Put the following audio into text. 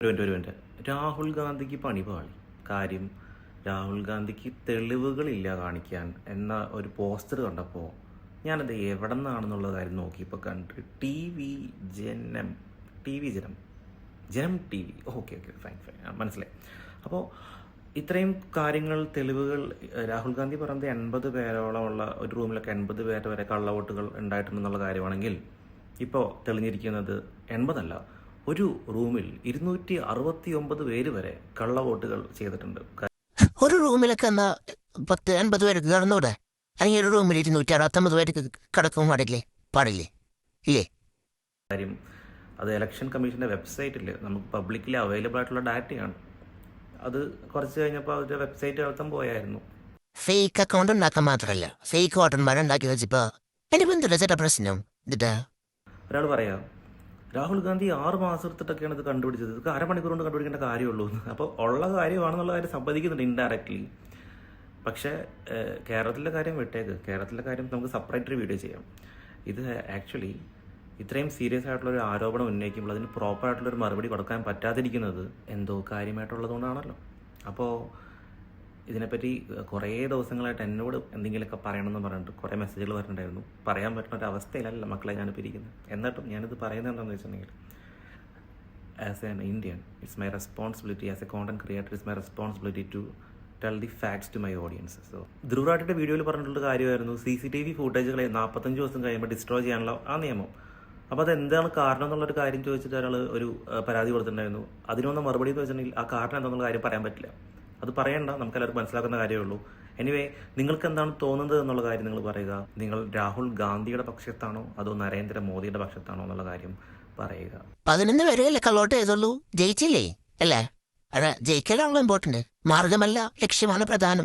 ഒരു മിനിറ്റ്. രാഹുൽ ഗാന്ധിക്ക് പണി പാളി. കാര്യം രാഹുൽ ഗാന്ധിക്ക് തെളിവുകളില്ല കാണിക്കാൻ എന്ന ഒരു പോസ്റ്റർ കണ്ടപ്പോൾ ഞാനത് എവിടെ നിന്നാണെന്നുള്ള കാര്യം നോക്കിയപ്പോൾ കണ്ട് ജനം ജനം T V. Okay okay, fine fine, മനസ്സിലായി. അപ്പോൾ ഇത്രയും കാര്യങ്ങൾ, തെളിവുകൾ, രാഹുൽ ഗാന്ധി പറയുന്നത് 80 പേരോളമുള്ള ഒരു റൂമിലൊക്കെ 80 പേരുടെ വരെ കള്ളവോട്ടുകൾ ഉണ്ടായിട്ടുണ്ടെന്നുള്ള കാര്യമാണെങ്കിൽ ഇപ്പോൾ തെളിഞ്ഞിരിക്കുന്നത് 80 അല്ല, ഒരു റൂമിൽ 269 പേര് വരെ കള്ളവോട്ടുകൾ ചെയ്തിട്ടുണ്ട്. ഒരു റൂമിലൊക്കെ എന്നാ 10-50 പേർക്ക് കിടന്നൂടെ? അല്ലെങ്കിൽ ഒരു റൂമിൽ 269 പേർക്ക് കിടക്കും പാടില്ലേ ഇല്ലേ? കാര്യം അത് ഇലക്ഷൻ കമ്മീഷൻ്റെ വെബ്സൈറ്റിൽ നമുക്ക് പബ്ലിക്കലി അവൈലബിൾ ആയിട്ടുള്ള ഡാറ്റയാണ്. അത് കുറച്ച് കഴിഞ്ഞപ്പോൾ അവരുടെ വെബ്സൈറ്റ് അർത്ഥം പോയായിരുന്നു. ഫേക്ക് അക്കൗണ്ട് ഉണ്ടാക്കാൻ മാത്രമല്ല, ഫേക്ക് വോട്ടർമാരുണ്ടാക്കി വെച്ചപ്പോ എന്റെ ബന്ധുല്ല ചേട്ടാ പ്രശ്നം എന്നിട്ടാ ഒരാൾ പറയാം, രാഹുൽ ഗാന്ധി 6 മാസം എടുത്തിട്ടൊക്കെയാണ് ഇത് കണ്ടുപിടിച്ചത്, ഇത് അരമണിക്കൂർ കൊണ്ട് കണ്ടുപിടിക്കേണ്ട കാര്യമുള്ളൂ. അപ്പോൾ ഉള്ള കാര്യമാണെന്നുള്ള കാര്യം സമ്മതിക്കുന്നുണ്ട് ഇൻഡയറക്ട്ലി. പക്ഷേ കേരളത്തിലെ കാര്യം വിട്ടേക്ക്, കേരളത്തിലെ കാര്യം നമുക്ക് സെപ്പറേറ്റ് ഒരു വീഡിയോ ചെയ്യാം. ഇത് ആക്ച്വലി ഇത്രയും സീരിയസ് ആയിട്ടുള്ളൊരു ആരോപണം ഉന്നയിക്കുമ്പോൾ അതിന് പ്രോപ്പറായിട്ടുള്ളൊരു മറുപടി കൊടുക്കാൻ പറ്റാതിരിക്കുന്നത് എന്തോ കാര്യമായിട്ടുള്ളതുകൊണ്ടാണല്ലോ. അപ്പോൾ ഇതിനെപ്പറ്റി കുറേ ദിവസങ്ങളായിട്ട് എന്നോട് എന്തെങ്കിലുമൊക്കെ പറയണമെന്ന് പറഞ്ഞിട്ട് കുറേ മെസ്സേജുകൾ പറഞ്ഞിട്ടുണ്ടായിരുന്നു. പറയാൻ പറ്റുന്ന ഒരു അവസ്ഥയിലല്ല മക്കളെ ഞാനിപ്പോൾ ഇരിക്കുന്നത്. എന്നിട്ടും ഞാനിത് പറയുന്നത് എന്താണെന്ന് വെച്ചിട്ടുണ്ടെങ്കിൽ, as an Indian, it's my responsibility, as a content creator, it's my responsibility to tell the facts to my audience. So ധ്രുവറാട്ടിൻ്റെ വീഡിയോയിൽ പറഞ്ഞിട്ടുള്ള കാര്യമായിരുന്നു CCTV ഫുട്ടേജുകളെ 45 ദിവസം കഴിയുമ്പോൾ ഡിസ്ട്രോയ് ചെയ്യാനുള്ള ആ നിയമം. അപ്പോൾ അതെന്താണ് കാരണം എന്നുള്ളൊരു കാര്യം ചോദിച്ചിട്ട് ഒരാൾ ഒരു പരാതി കൊടുത്തിട്ടുണ്ടായിരുന്നു. അതിനൊന്ന് മറുപടി എന്ന് വെച്ചിട്ടുണ്ടെങ്കിൽ ആ കാരണം എന്താണെന്നുള്ള കാര്യം പറയാൻ പറ്റില്ല. അത് പറയണ്ട, നമുക്കെല്ലാവർക്കും മനസ്സിലാക്കുന്ന കാര്യമേ ഉള്ളൂ. എനിവേ, നിങ്ങൾക്ക് എന്താണ് തോന്നുന്നത് എന്നുള്ള കാര്യം നിങ്ങൾ പറയുക. നിങ്ങൾ രാഹുൽ ഗാന്ധിയുടെ പക്ഷത്താണോ അതോ നരേന്ദ്രമോദിയുടെ പക്ഷത്താണോ എന്നുള്ള കാര്യം പറയുക. 11 പേരെയല്ലേ കള്ളോട്ട് ചെയ്തുള്ളൂ, ജയിച്ചില്ലേ അല്ലേ? അതെ, ജയിക്കലാണല്ലോ ഇമ്പോർട്ടന്റ്, മാർഗമല്ല ലക്ഷ്യമാണ് പ്രധാനം.